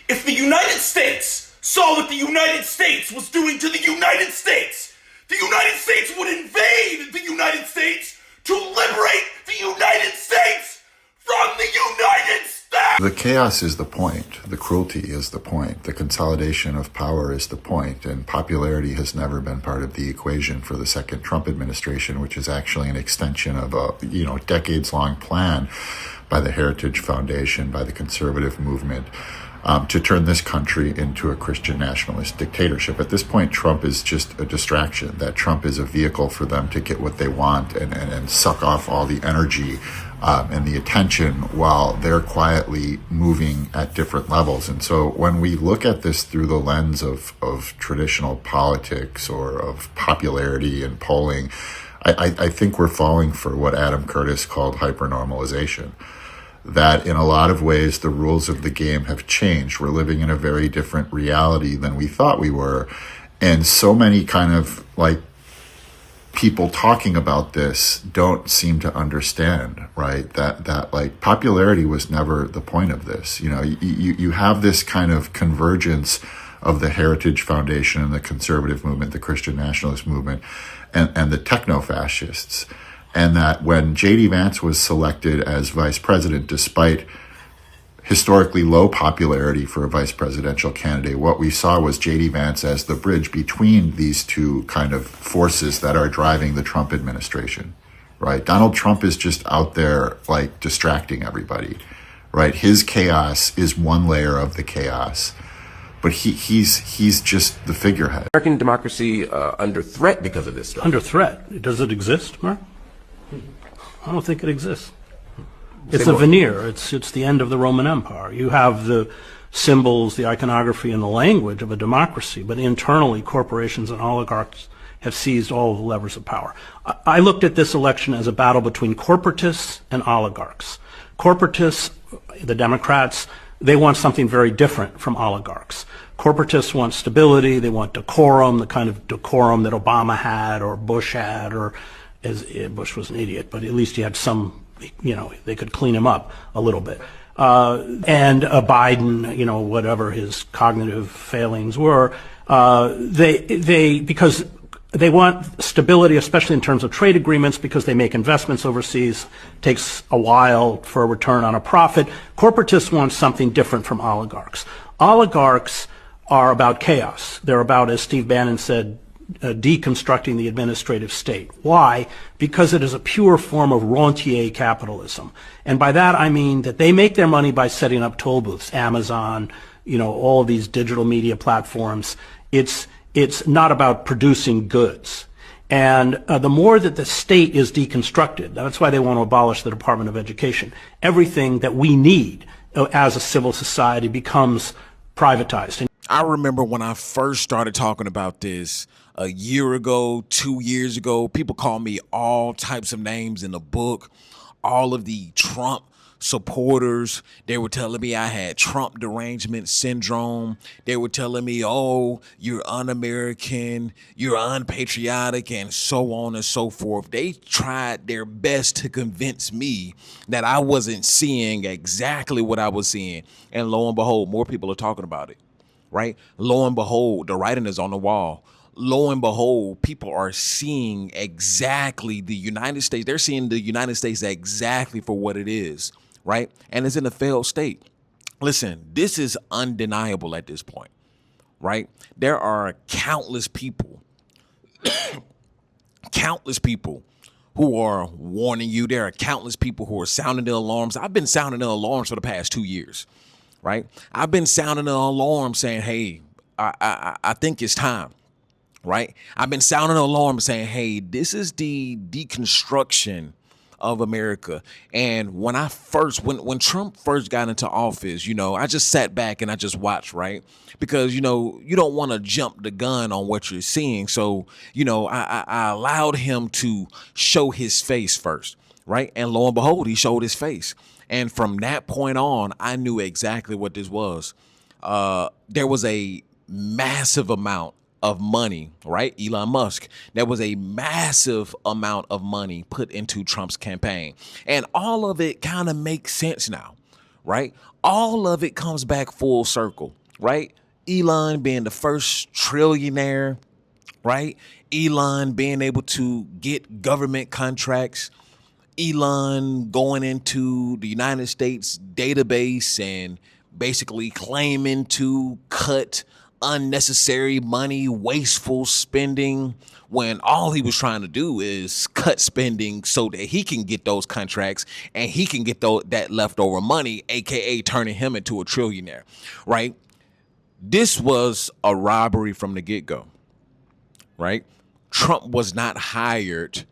If the United States saw what the United States was doing to the United States would invade the United States to liberate the United States from the United States! The chaos is the point. The cruelty is the point. The consolidation of power is the point. And popularity has never been part of the equation for the second Trump administration, which is actually an extension of a, decades-long plan by the Heritage Foundation, by the conservative movement, to turn this country into a Christian nationalist dictatorship. At this point, Trump is just a distraction, that Trump is a vehicle for them to get what they want and suck off all the energy and the attention while they're quietly moving at different levels. And so when we look at this through the lens of traditional politics or of popularity and polling, I think we're falling for what Adam Curtis called hypernormalization. That in a lot of ways, the rules of the game have changed. We're living in a very different reality than we thought we were. And so many kind of people talking about this don't seem to understand, right? That popularity was never the point of this. You have this kind of convergence of the Heritage Foundation and the conservative movement, the Christian nationalist movement, and the techno-fascists. And that when J.D. Vance was selected as vice president, despite historically low popularity for a vice presidential candidate, what we saw was J.D. Vance as the bridge between these two kind of forces that are driving the Trump administration, right? Donald Trump is just out there distracting everybody, right? His chaos is one layer of the chaos, but he's just the figurehead. American democracy under threat because of this stuff. Under threat? Does it exist, Mark? I don't think it exists. It's a veneer. It's the end of the Roman Empire. You have the symbols, the iconography, and the language of a democracy, but internally corporations and oligarchs have seized all of the levers of power. I looked at this election as a battle between corporatists and oligarchs. Corporatists, the Democrats, they want something very different from oligarchs. Corporatists want stability, they want decorum, the kind of decorum that Obama had or Bush had, or Bush was an idiot, but at least he had some, they could clean him up a little bit. And Biden, whatever his cognitive failings were, because they want stability, especially in terms of trade agreements, because they make investments overseas. Takes a while for a return on a profit. Corporatists want something different from oligarchs. Oligarchs are about chaos. They're about, as Steve Bannon said, deconstructing the administrative state. Why? Because it is a pure form of rentier capitalism. And by that I mean that they make their money by setting up toll booths, Amazon, all of these digital media platforms. It's not about producing goods. And the more that the state is deconstructed, that's why they want to abolish the Department of Education. Everything that we need as a civil society becomes privatized. I remember when I first started talking about this a year ago, 2 years ago, people called me all types of names in the book. All of the Trump supporters, they were telling me I had Trump derangement syndrome. They were telling me, oh, you're un-American, you're unpatriotic, and so on and so forth. They tried their best to convince me that I wasn't seeing exactly what I was seeing. And lo and behold, more people are talking about it, right? Lo and behold, the writing is on the wall. Lo and behold, people are seeing exactly the United States. They're seeing the United States exactly for what it is, right? And it's in a failed state. Listen, this is undeniable at this point, right? There are countless people, who are warning you. There are countless people who are sounding the alarms. I've been sounding the alarms for the past 2 years, right? I've been sounding the alarm saying, hey, I think it's time. Right? I've been sounding an alarm saying, hey, this is the deconstruction of America. And when Trump first got into office, I just sat back and I just watched, right? Because, you don't want to jump the gun on what you're seeing. So, I allowed him to show his face first, right? And lo and behold, he showed his face. And from that point on, I knew exactly what this was. There was a massive amount of money, right? Elon Musk. There was a massive amount of money put into Trump's campaign. And all of it kind of makes sense now, right? All of it comes back full circle, right? Elon being the first trillionaire, right? Elon being able to get government contracts, Elon going into the United States database and basically claiming to cut unnecessary money, wasteful spending, when all he was trying to do is cut spending so that he can get those contracts and he can get that leftover money, aka turning him into a trillionaire, right? This was a robbery from the get-go, right? Trump was not hired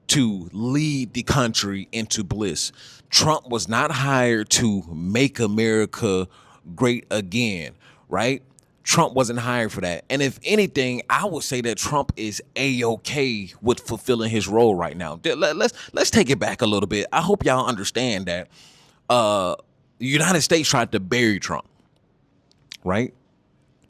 to lead the country into bliss. Trump was not hired to make America great again, right? Trump wasn't hired for that. And if anything, I would say that Trump is A-okay with fulfilling his role right now. Let's take it back a little bit. I hope y'all understand that the United States tried to bury Trump, right?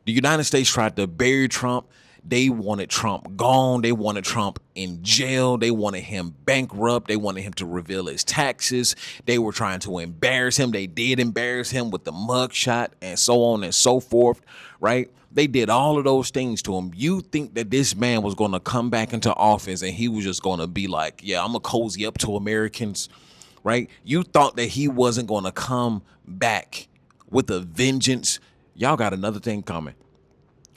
The United States tried to bury Trump. They wanted Trump gone. They wanted Trump in jail. They wanted him bankrupt. They wanted him to reveal his taxes. They were trying to embarrass him. They did embarrass him with the mugshot and so on and so forth, right? They did all of those things to him. You think that this man was going to come back into office and he was just going to be like, yeah, I'm going to cozy up to Americans, right? You thought that he wasn't going to come back with a vengeance. Y'all got another thing coming,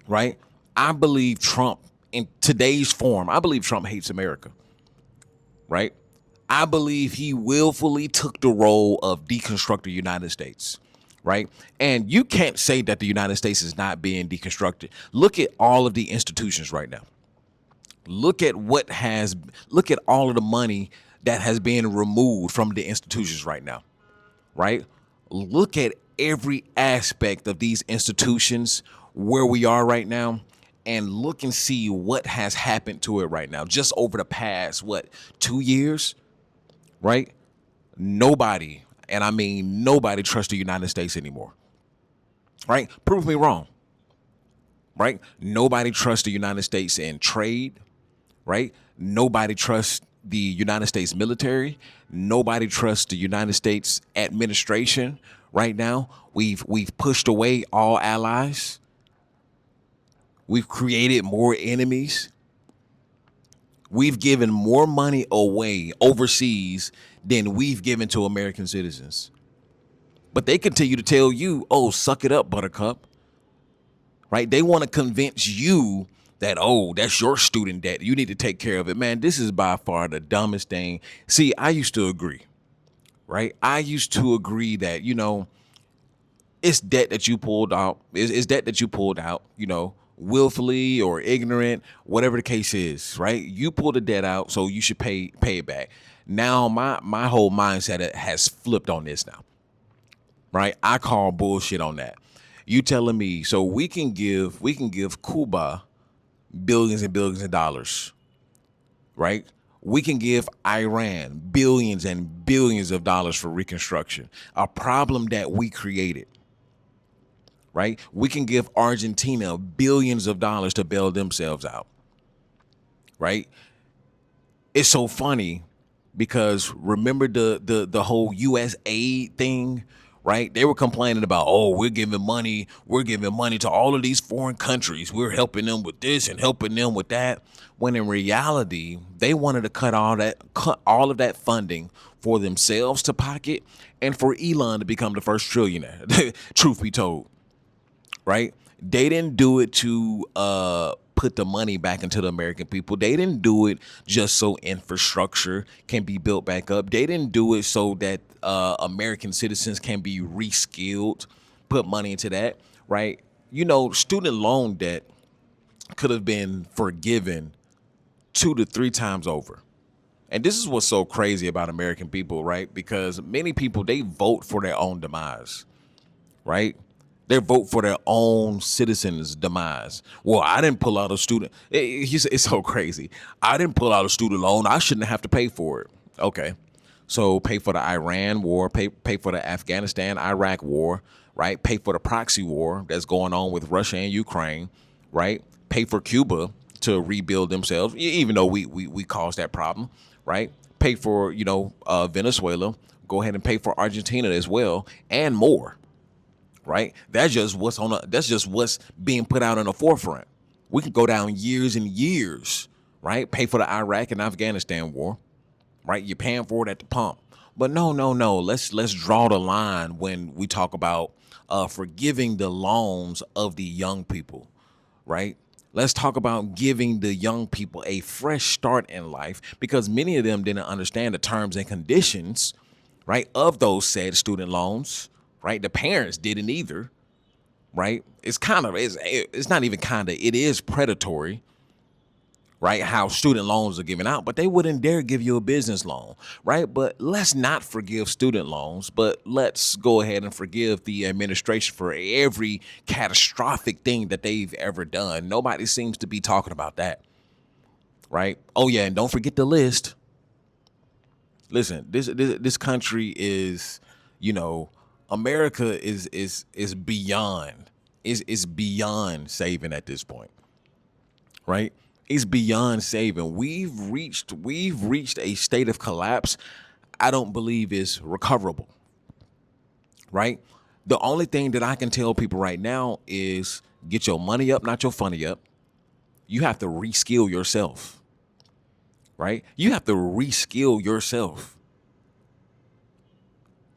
right? I believe Trump, in today's form, I believe Trump hates America, right? I believe he willfully took the role of deconstruct the United States, right? And you can't say that the United States is not being deconstructed. Look at all of the institutions right now. Look at all of the money that has been removed from the institutions right now, right? Look at every aspect of these institutions, where we are right now, and look and see what has happened to it right now. Just over the past, 2 years, right? Nobody, and I mean nobody, trusts the United States anymore, right? Prove me wrong, right? Nobody trusts the United States in trade, right? Nobody trusts the United States military. Nobody trusts the United States administration right now. We've pushed away all allies. We've created more enemies. We've given more money away overseas than we've given to American citizens. But they continue to tell you, oh, suck it up, buttercup. Right? They want to convince you that, oh, that's your student debt. You need to take care of it. Man, this is by far the dumbest thing. See, I used to agree, right? I used to agree that, it's debt that you pulled out. It's debt that you pulled out, willfully or ignorant, whatever the case is, right? You pulled the debt out, so you should pay it back. Now my whole mindset has flipped on this now, right? I call bullshit on that. You telling me so we can give Cuba billions and billions of dollars, right? We can give Iran billions and billions of dollars for reconstruction, a problem that we created. Right? We can give Argentina billions of dollars to bail themselves out. Right? It's so funny because remember the whole US aid thing, right? They were complaining about, oh, we're giving money to all of these foreign countries. We're helping them with this and helping them with that. When in reality, they wanted to cut all of that funding for themselves to pocket and for Elon to become the first trillionaire. Truth be told. Right? They didn't do it to put the money back into the American people. They didn't do it just so infrastructure can be built back up. They didn't do it so that American citizens can be reskilled, put money into that, right? Student loan debt could have been forgiven 2 to 3 times over. And this is what's so crazy about American people, right? Because many people, they vote for their own demise, right? They vote for their own citizens' demise. Well, I didn't pull out a student. It's so crazy. I didn't pull out a student loan. I shouldn't have to pay for it. Okay. So pay for the Iran war, pay for the Afghanistan-Iraq war, right? Pay for the proxy war that's going on with Russia and Ukraine, right? Pay for Cuba to rebuild themselves, even though we caused that problem, right? Pay for, Venezuela. go ahead and pay for Argentina as well and more. Right? That's just what's being put out in the forefront. We could go down years and years, right? Pay for the Iraq and Afghanistan war, right? You're paying for it at the pump. But no. Let's draw the line when we talk about forgiving the loans of the young people, right? Let's talk about giving the young people a fresh start in life, because many of them didn't understand the terms and conditions, right, of those said student loans, right? The parents didn't either, right? It's not even kind of, it is predatory, right? How student loans are given out, but they wouldn't dare give you a business loan, right? But let's not forgive student loans, but let's go ahead and forgive the administration for every catastrophic thing that they've ever done. Nobody seems to be talking about that, right? Oh yeah, and don't forget the list. Listen, this country is, America is beyond saving at this point, right? It's beyond saving. We've reached a state of collapse I don't believe is recoverable, right? The only thing that I can tell people right now is get your money up, not your funny up. You have to reskill yourself, right? You have to reskill yourself.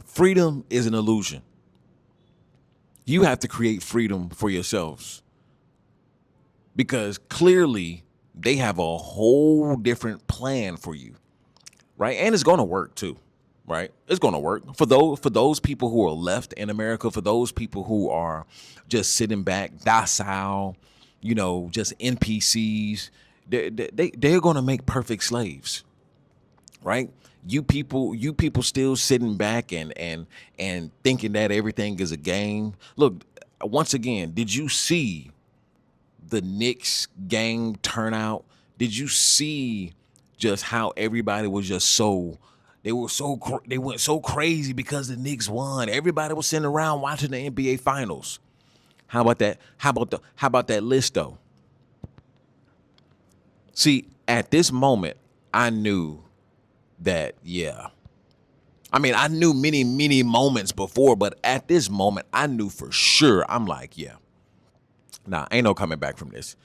Freedom is an illusion. You have to create freedom for yourselves, because clearly they have a whole different plan for you, right? And it's going to work too, right? It's going to work for those people who are left in America, for those people who are just sitting back, docile, just NPCs. They're going to make perfect slaves, right? You people still sitting back and thinking that everything is a game. Look, once again, did you see the Knicks gang turnout? Did you see just how everybody was just they went so crazy because the Knicks won? Everybody was sitting around watching the NBA finals. How about that? How about that list though? See, at this moment, I knew that, yeah. I mean, I knew many moments before, but at this moment, I knew for sure. I'm like, yeah. Nah, ain't no coming back from this.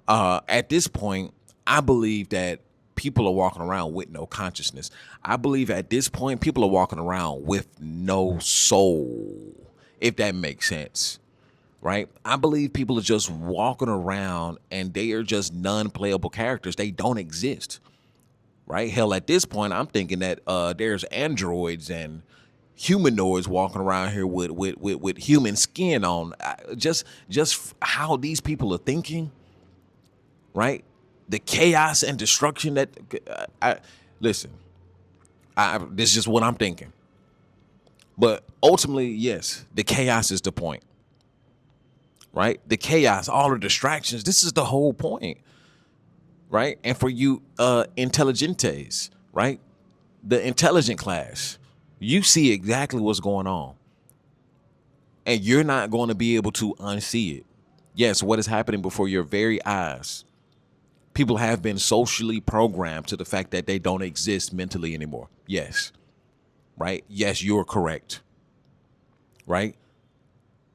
At this point, I believe that people are walking around with no consciousness. I believe at this point, people are walking around with no soul, if that makes sense, right? I believe people are just walking around and they are just non-playable characters. They don't exist, right? Hell, at this point, I'm thinking that there's androids and humanoids walking around here with human skin on. Just how these people are thinking, right? The chaos and destruction that this is just what I'm thinking. But ultimately, yes, the chaos is the point, right? The chaos, all the distractions. This is the whole point, right? And for you intelligentes, right? The intelligent class, you see exactly what's going on, and you're not going to be able to unsee it. Yes, what is happening before your very eyes. People have been socially programmed to the fact that they don't exist mentally anymore. Yes, right? Yes, you're correct, right?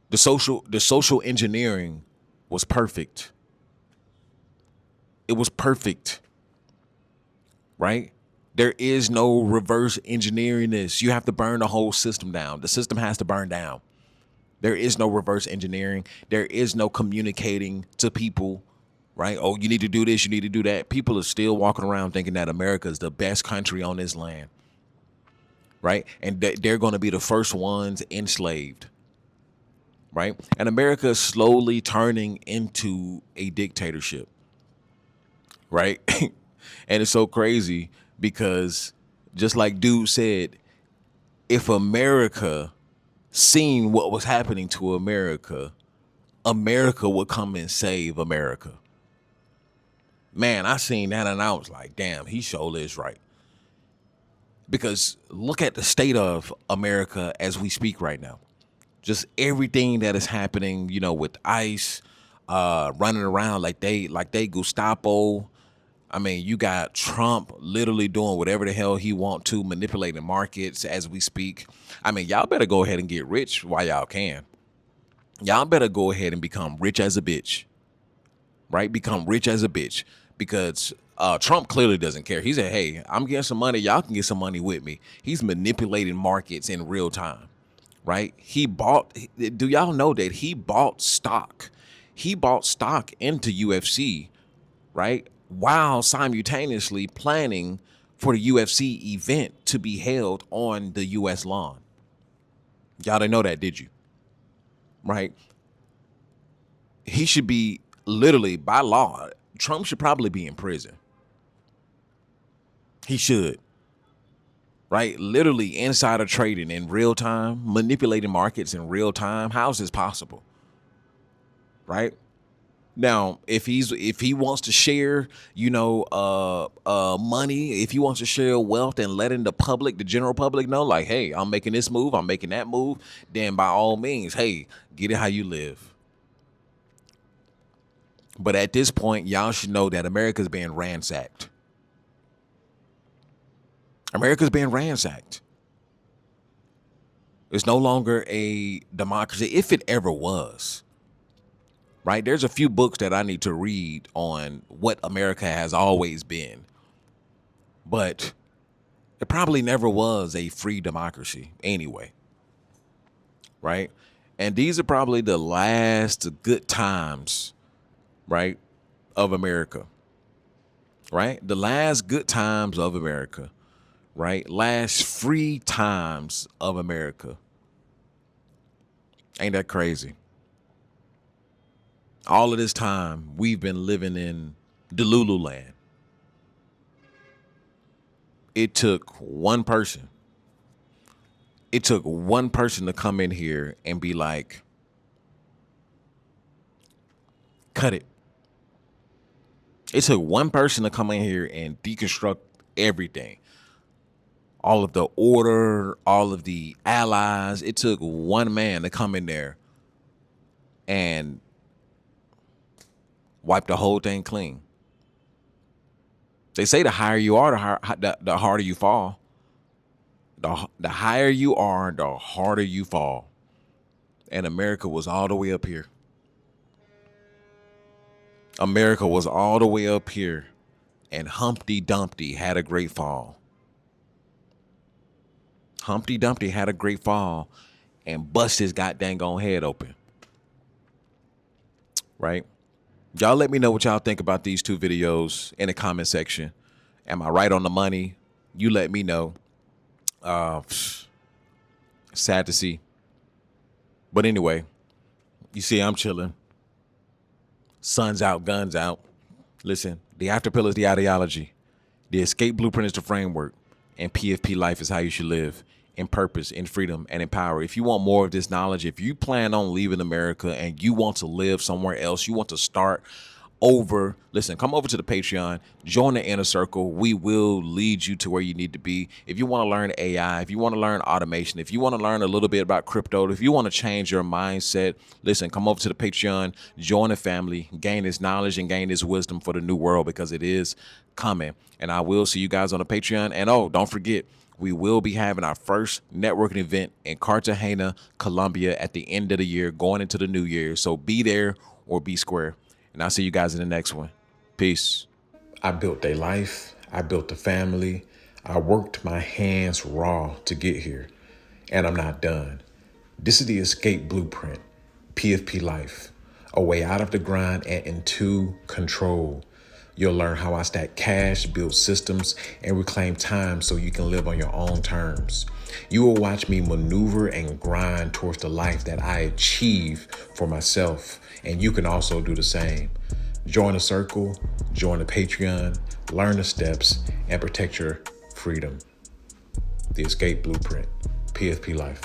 The social engineering was perfect. It was perfect, right? There is no reverse engineering this. You have to burn the whole system down. The system has to burn down. There is no reverse engineering. There is no communicating to people, right? Oh, you need to do this, you need to do that. People are still walking around thinking that America is the best country on this land, right? And they're going to be the first ones enslaved, right? And America is slowly turning into a dictatorship, right? And it's so crazy because just like dude said, if America seen what was happening to America, America would come and save America. Man, I seen that and I was like, damn, he sure is right. Because look at the state of America as we speak right now. Just everything that is happening, with ICE running around like they Gestapo. I mean, you got Trump literally doing whatever the hell he want to, manipulating markets as we speak. I mean, y'all better go ahead and get rich while y'all can. Y'all better go ahead and become rich as a bitch, right? Become rich as a bitch, because Trump clearly doesn't care. He said, hey, I'm getting some money. Y'all can get some money with me. He's manipulating markets in real time, right? Do y'all know that he bought stock? He bought stock into UFC, right? While simultaneously planning for the UFC event to be held on the US lawn. Y'all didn't know that, did you? Right? He should be literally, by law, Trump should probably be in prison. He should. Right? Literally insider trading in real time, manipulating markets in real time. How is this possible? Right? Now, if he wants to share, money, if he wants to share wealth and letting the public, the general public know, like, hey, I'm making this move, I'm making that move, then by all means, hey, get it how you live. But at this point, y'all should know that America's being ransacked. America's being ransacked. It's no longer a democracy, if it ever was. Right? There's a few books that I need to read on what America has always been. But it probably never was a free democracy anyway. Right? And these are probably the last good times, right, of America. Right? The last good times of America. Right? Last free times of America. Ain't that crazy? All of this time, we've been living in Delulu land. It took one person. It took one person to come in here and be like, cut it. It took one person to come in here and deconstruct everything. All of the order, all of the allies. It took one man to come in there and wipe the whole thing clean. They say the higher you are, the harder you fall. The higher you are, the harder you fall. And America was all the way up here. America was all the way up here. And Humpty Dumpty had a great fall. Humpty Dumpty had a great fall and bust his goddamn head open. Right? Y'all let me know what y'all think about these two videos in the comment section. Am I right on the money? You let me know. Sad to see. But anyway, you see I'm chilling. Sun's out, guns out. Listen, the after pill is the ideology. The escape blueprint is the framework. And PFP life is how you should live. In purpose, in freedom, and in power. If you want more of this knowledge, if you plan on leaving America and you want to live somewhere else, you want to start over, listen, come over to the Patreon, join the inner circle. We will lead you to where you need to be. If you want to learn AI, if you want to learn automation, if you want to learn a little bit about crypto, if you want to change your mindset, listen, come over to the Patreon, join the family, gain this knowledge and gain this wisdom for the new world, because it is coming. And I will see you guys on the Patreon. And oh, don't forget, we will be having our first networking event in Cartagena, Colombia at the end of the year, going into the new year. So be there or be square. And I'll see you guys in the next one. Peace. I built a life. I built a family. I worked my hands raw to get here. And I'm not done. This is the escape blueprint. PFP life. A way out of the grind and into control. You'll learn how I stack cash, build systems, and reclaim time so you can live on your own terms. You will watch me maneuver and grind towards the life that I achieve for myself, and you can also do the same. Join the circle, join the Patreon, learn the steps, and protect your freedom. The escape blueprint, PFP life.